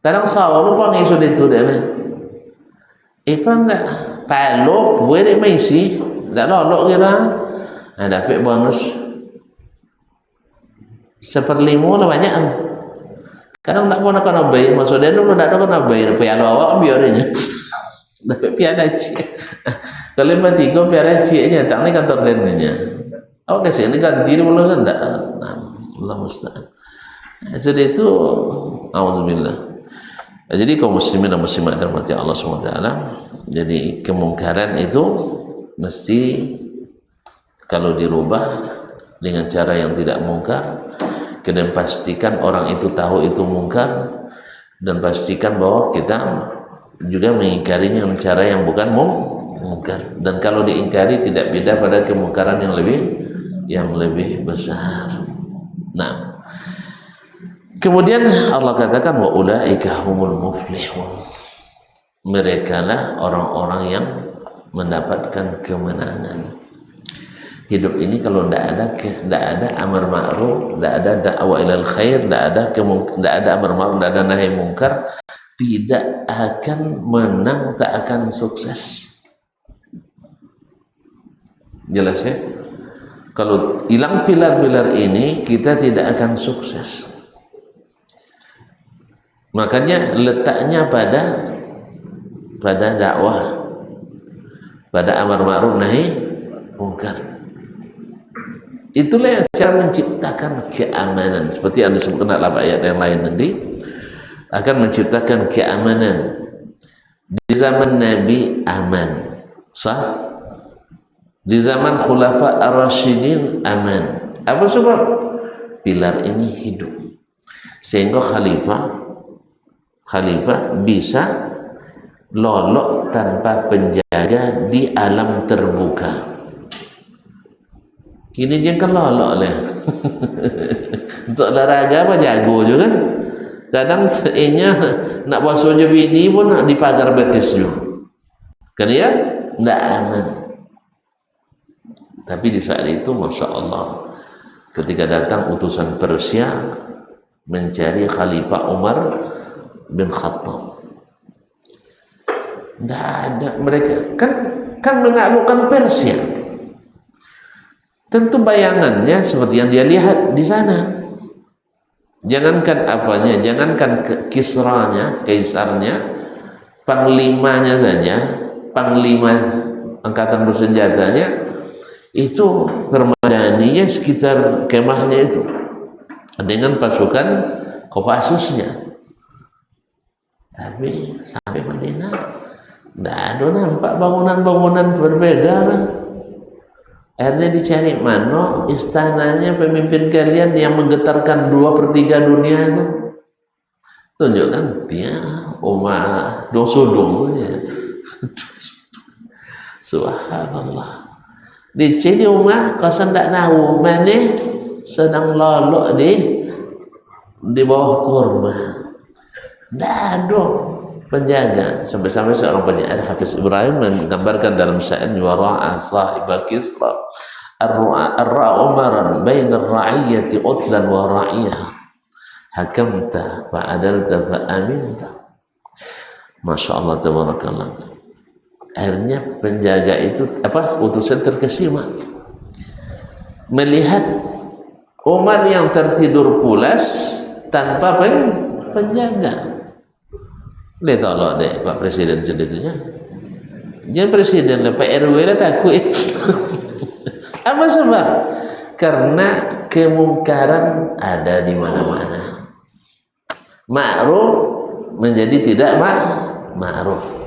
Kadang sawah lupa ngai sudah itu dah ikan dah palo boleh mengisi dah lolok kira dapat bonus 1/5 lah banyak. Kadang tak pernah kena bayar maksudnya dulu tak ada kena bayar piala awak biarnya dapat piala cik. Kalau 3 piala ciknya tak ni kantor dennya. Awak kasih ni ganti dulu sendak. Allah musta'an. Sudah itu auzubillah. Jadi kaum muslimin dan muslimat dirahmati Allah SWT. Jadi kemungkaran itu mesti kalau dirubah dengan cara yang tidak mungkar, kemudian pastikan orang itu tahu itu mungkar dan pastikan bahwa kita juga mengingkarinya dengan cara yang bukan mungkar. Dan kalau diingkari tidak beda pada kemungkaran yang lebih besar. Nah, kemudian Allah katakan wa ulaika humul muflihun. Merekalah orang-orang yang mendapatkan kemenangan. Hidup ini kalau tidak ada amar ma'ruf, tidak ada dakwah ilal khair, tidak ada amar ma'ruf, tidak ada nahi mungkar, tidak akan menang, tak akan sukses. Jelas ya? Kalau hilang pilar-pilar ini, kita tidak akan sukses. Makanya letaknya pada dakwah, pada amar ma'ruf nahi mungkar. Itulah yang cara menciptakan keamanan, seperti yang disebutkan dalam ayat yang lain nanti, akan menciptakan keamanan. Di zaman Nabi aman, sah. Di zaman Khulafa Ar-Rasyidin aman. Apa sebab? Pilar ini hidup, sehingga khalifah bisa lolok tanpa penjaga di alam terbuka. Kini dia kan lolok lah. Untuk olahraga apa jago juga kan. Kadang seenya nak basuh je bini pun nak dipagar betis juga. Kan ya? Tidak aman. Tapi di saat itu Masya Allah, ketika datang utusan Persia mencari Khalifah Umar bin Khattab, tidak ada. Mereka kan menaklukkan Persia. Tentu bayangannya seperti yang dia lihat di sana. Jangankan apanya, jangankan Kisranya, kaisarnya, panglimanya saja, panglima angkatan bersenjatanya itu permadaninya sekitar kemahnya itu dengan pasukan Kopassusnya. Tapi sampai Madinah tidak ada nampak bangunan-bangunan berbeda lah. Akhirnya dicari mana istananya pemimpin kalian yang menggetarkan 2/3 dunia itu. Tunjukkan dia Umar dosudung ya. Subhanallah. Dicari Umar kau tidak tahu mana sedang lolok di bawah kurma. Tidak ada penjaga. Sampai-sampai seorang penyair Hafiz Ibrahim menggambarkan dalam syair wara'a sahiba Kisra ar-ra'a umaran baina ar-ra'iyyati utlan wa ra'iyah hakamta fa'adalta fa'aminta. Masya Allah tabarakallah. Akhirnya penjaga itu utusan terkesima melihat Umar yang tertidur pulas tanpa penjaga. Dia tolak deh Pak Presiden seditunya. Jangan Presiden lah, Pak RW lah takut. Apa sebab? Karena kemungkaran ada di mana-mana. Ma'ruf menjadi tidak ma'ruf.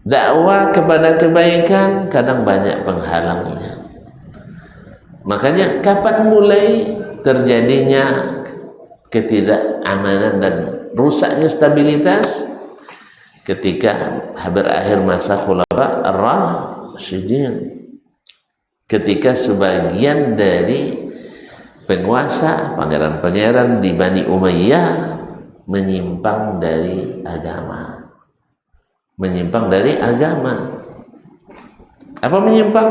Dakwah kepada kebaikan kadang banyak penghalangnya. Makanya kapan mulai terjadinya ketidakamanan dan rusaknya stabilitas? Ketika berakhir masa Khulafa Ar-Rasyidin, ketika sebagian dari penguasa pangeran-pangeran di Bani Umayyah menyimpang dari agama. Apa menyimpang?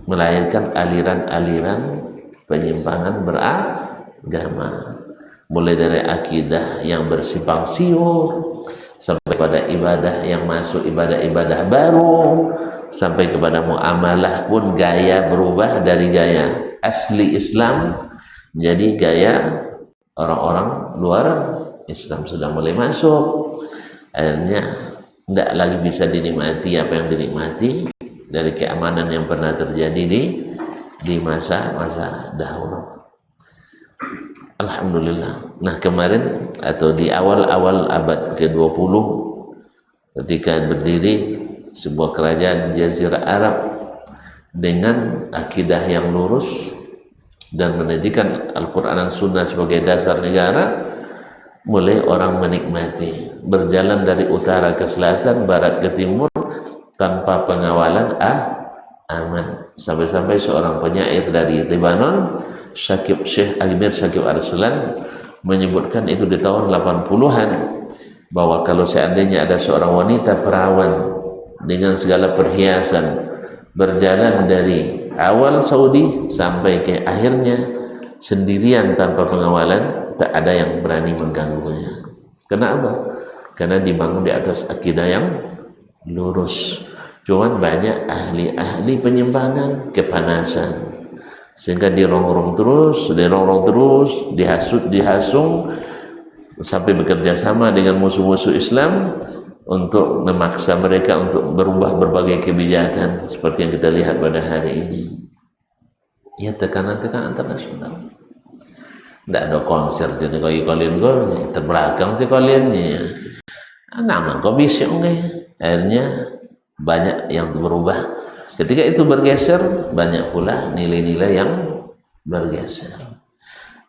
Melahirkan aliran-aliran penyimpangan beragama, mulai dari akidah yang bersimpang siur sampai pada ibadah yang masuk ibadah-ibadah baru, sampai kepada muamalah pun gaya berubah dari gaya asli Islam menjadi gaya orang-orang luar Islam sudah mulai masuk. Akhirnya tidak lagi bisa dinikmati apa yang dinikmati dari keamanan yang pernah terjadi di masa-masa dahulu. Alhamdulillah. Nah kemarin atau di awal-awal abad ke-20 ketika berdiri sebuah kerajaan di Jazirah Arab dengan akidah yang lurus dan menjadikan Al-Quran dan Sunnah sebagai dasar negara, mulai orang menikmati berjalan dari utara ke selatan, barat ke timur tanpa pengawalan aman. Sampai-sampai seorang penyair dari Lebanon, Syekh Agmir Syakib Arslan, menyebutkan itu di tahun 80-an bahwa kalau seandainya ada seorang wanita perawan dengan segala perhiasan berjalan dari awal Saudi sampai ke akhirnya sendirian tanpa pengawalan, tak ada yang berani mengganggunya. Kenapa? Karena dibangun di atas akidah yang lurus. Cuman banyak ahli-ahli penyimpangan, kepanasan, sehingga dirongrong terus, dihasut, dihasung, sampai bekerja sama dengan musuh-musuh Islam untuk memaksa mereka untuk berubah berbagai kebijakan seperti yang kita lihat pada hari ini. Ya, tekanan-tekanan internasional. Tidak ada konser jadi kalian terbelakang tu kalian ni. Anak kau bisa enggak? Akhirnya banyak yang berubah. Ketika itu bergeser, banyak pula nilai-nilai yang bergeser.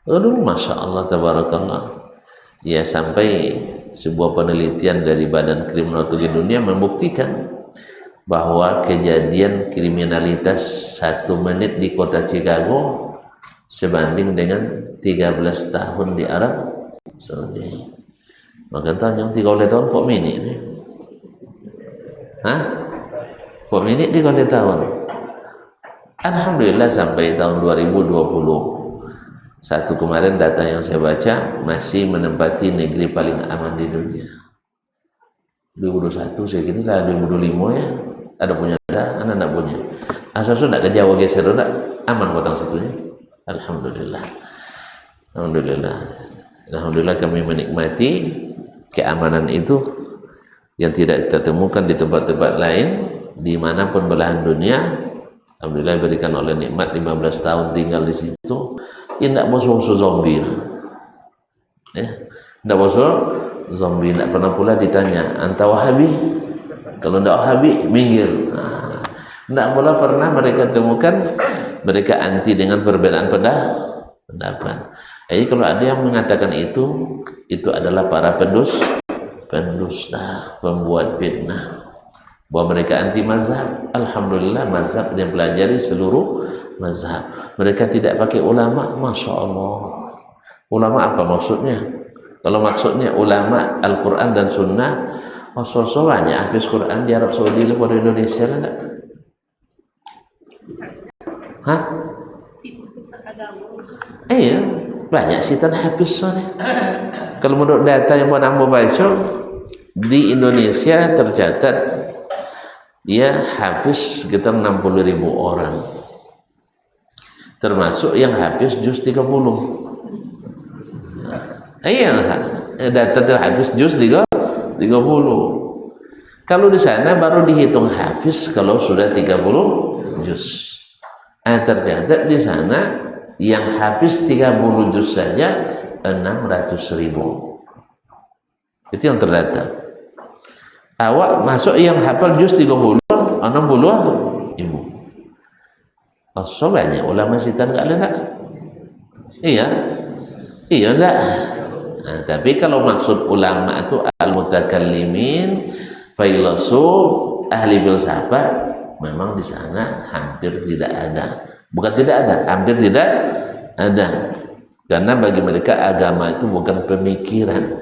Aduh, masya Allah, tabarakallah. Ya, sampai sebuah penelitian dari Badan Kriminologi Dunia membuktikan bahwa kejadian kriminalitas 1 menit di kota Chicago sebanding dengan 13 tahun di Arab Saudi. Maka tanya 30 tahun kok minit ni? Hah? Kok minit 30 tahun? Alhamdulillah sampai tahun 2020 satu kemarin data yang saya baca masih menempati negeri paling aman di dunia. 2021 saya kira lah 2025 ya. Ada punya data, anak punya. Asal nak ke Jawa geser tak aman kotang situnya. Alhamdulillah. Alhamdulillah. Alhamdulillah kami menikmati keamanan itu yang tidak kita temukan di tempat-tempat lain dimanapun belahan dunia. Alhamdulillah berikan oleh nikmat 15 tahun tinggal di situ. Ya, tidak musuh-musuh zombie. Ya, tidak musuh zombie. Tidak pernah pula ditanya anta Wahabi. Kalau tidak Wahabi minggir. Tidak pula pernah mereka temukan mereka anti dengan perbedaan pendapat. Jadi kalau ada yang mengatakan itu adalah para pendusta, pembuat fitnah. Bahwa mereka anti mazhab. Alhamdulillah mazhab yang pelajari seluruh mazhab. Mereka tidak pakai ulama. Masya Allah. Ulama apa maksudnya? Kalau maksudnya ulama Al-Quran dan Sunnah, so banyak habis Quran di Arab Saudi lebih dari Indonesia lah enggak? Hah? Iya, banyak sitan habis soalnya. Kalau menurut data yang pernah baca di Indonesia tercatat dia habis sekitar 60.000 orang, termasuk yang habis juz 30. Iya, data terhabis juz 30. Kalau di sana baru dihitung hafiz kalau sudah 30 juz. Tercatat di sana yang hafiz 30 juz saja 600.000. Itu yang terdata. Awak masuk yang hafal juz 30 60.000. So banyak ulama sitan enggak ada enggak? Iya enggak. Nah, tapi kalau maksud ulama itu al-mutakallimin, filsuf, ahli filsafat, memang di sana hampir tidak ada. Bukan tidak ada, hampir tidak ada. Karena bagi mereka agama itu bukan pemikiran.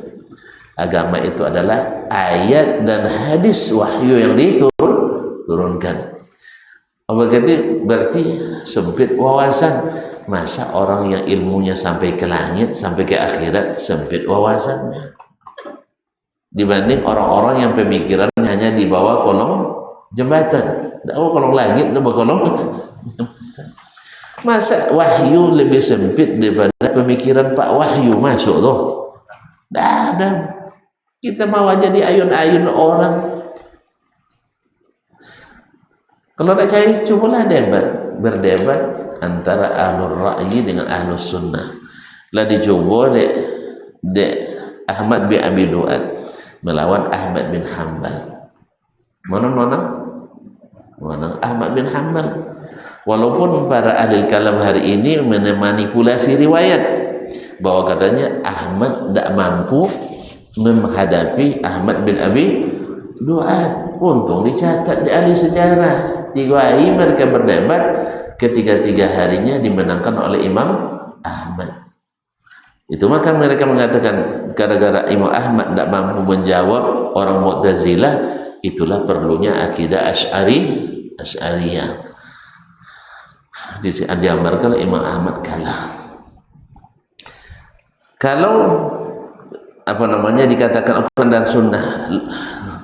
Agama itu adalah ayat dan hadis wahyu yang diturunkan. Berarti sempit wawasan. Masa orang yang ilmunya sampai ke langit, sampai ke akhirat, sempit wawasannya dibanding orang-orang yang pemikirannya hanya di bawah kolong jembatan. Kolong langit, di bawah kolong jembatan. Masa wahyu lebih sempit daripada pemikiran Pak Wahyu masuk tuh? Tidak ada. Kita mau aja di ayun-ayun orang. Kalau tidak percaya, cobalah berdebat antara ahlul ra'yi dengan ahlus sunnah. Lah dicoba dek Ahmad bin Abi Du'ad melawan Ahmad bin Hanbal. Mana Ahmad bin Hanbal. Walaupun para ahli kalam hari ini memanipulasi riwayat bahwa katanya Ahmad tidak mampu menghadapi Ahmad bin Abi Du'ad. Untung dicatat di ahli sejarah. 3 hari mereka berdebat, ketiga-tiga harinya dimenangkan oleh Imam Ahmad. Itu maka mereka mengatakan gara-gara Imam Ahmad tidak mampu menjawab orang Mu'tazilah, itulah perlunya akidah Asy'ariyah. Diamarkan Imam Ahmad kalah. Kalau dikatakan Al-Quran dan Sunnah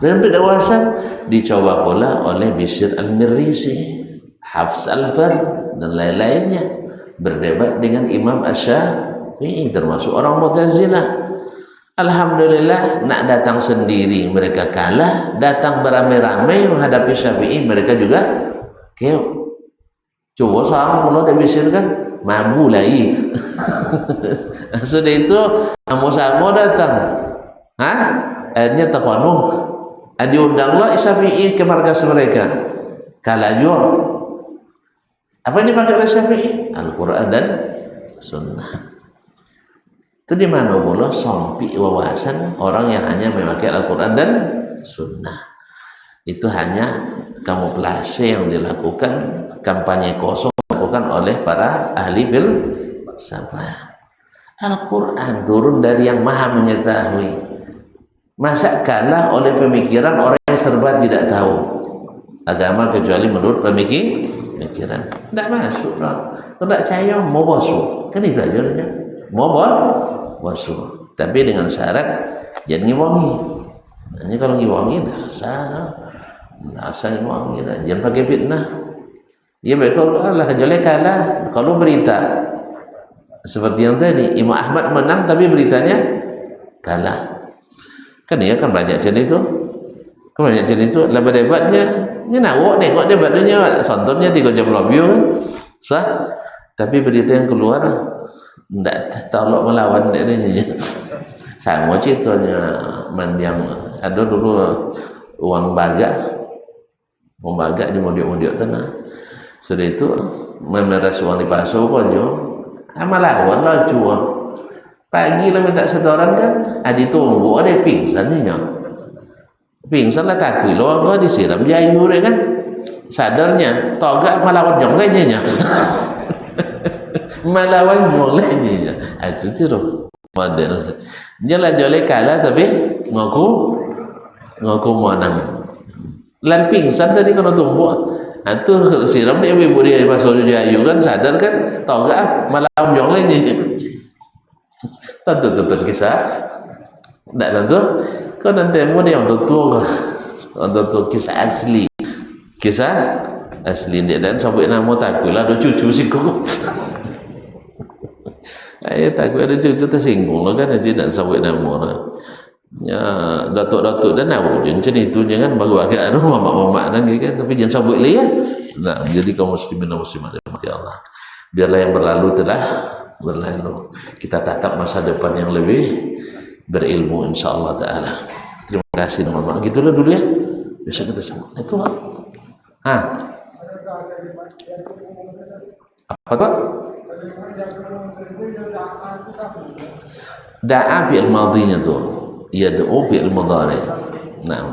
dan berdawasan, dicoba pula oleh Bishr al-Mirrisi, Hafs al-Fard dan lain-lainnya berdebat dengan Imam Asy-Syafi'i, termasuk orang Mu'tazilah. Alhamdulillah, nak datang sendiri mereka kalah, datang beramai-ramai menghadapi Syafi'i mereka juga keok. Coba sama kalau dia bisir kan mabu lagi. Sudah itu sama-sama datang. Akhirnya terpanung. Diundanglah Syafi'i ke markas mereka. Kalah juga. Apa yang dipakai oleh Syafi'i? Al-Quran dan Sunnah. Itu di mana pula sampai wawasan orang yang hanya memakai Al-Quran dan Sunnah. Itu hanya kamuflase yang dilakukan, kampanye kosong dilakukan oleh para ahli filsafat. Al-Quran turun dari yang maha mengetahui. Masa kalah oleh pemikiran orang yang serba tidak tahu agama kecuali menurut pemikiran. Tidak masuk lah. Kalau tidak percaya mau basuh. Kan itu aja. Mau basuh, tapi dengan syarat jangan ngiwangi. Hanya kalau ngiwangi dasar ngiwangi, jangan pakai fitnah. Ya baik kalau Allah kecuali kalah kalau berita seperti yang tadi Imam Ahmad menang tapi beritanya kalah. Kan ya kan banyak macam itu. Kan banyak macam itu. Lepas debatnya, ni nawak nengok debatnya, sontornya 3 jam lebih kan, sah. Tapi berita yang keluar tidak tolok melawan dia ni. Sama ceritanya yang ada dulu uang bagak di modiok tanah. Sudah itu memeras uang di pasar pun jo. Melawan lah cua. Pagi lah minta setoran kan, adi tunggu ada pingsan ni nya. Pingsan lah takui lo kau disiram jayu deh kan. Sadarnya toga melawan jong lainnya. Melawan jual lainnya. Itu tiru model. Dia lah jolek kalah tapi ngaku menang. Lan pingsan tadi kalau tumbuh. Itu siram dia ibu dia pasal jayu kan sadar kan toga melawan jual lainnya. Tentu kisah. Tidak tentu. Kau nanti mau dia untuk kisah asli. Kisah asli dia dan sampai nama takut lah ada cucu sih kok. Ayah takut ada cucu tersinggung lah kan tidak sampai nama orang. Ya datuk-datuk dan awak macam itu jangan baru agak anu mamak-mamak lagi kan tapi jangan sampai lihat. Nah, jadi kaum muslimin dan muslimat dirahmati Allah. Biarlah yang berlalu telah berlalu. Kita tatap masa depan yang lebih berilmu insyaallah taala. Terima kasih dan maaf. Gitulah dulu ya. Besok kita sama. Itu apa Pak? Da'a fi'il madhinya tuh. Yad'u fi'il mudhari. Nah,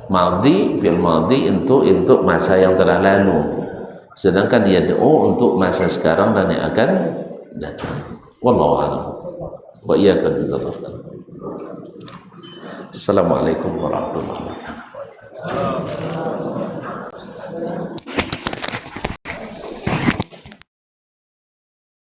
madhi fi'il madhi untuk masa yang telah lalu. Sedangkan yad'u untuk masa sekarang dan yang akan datang. Wallahu a'lam. Wa iyyakum jazakallahu. Assalamualaikum warahmatullahi wabarakatuh.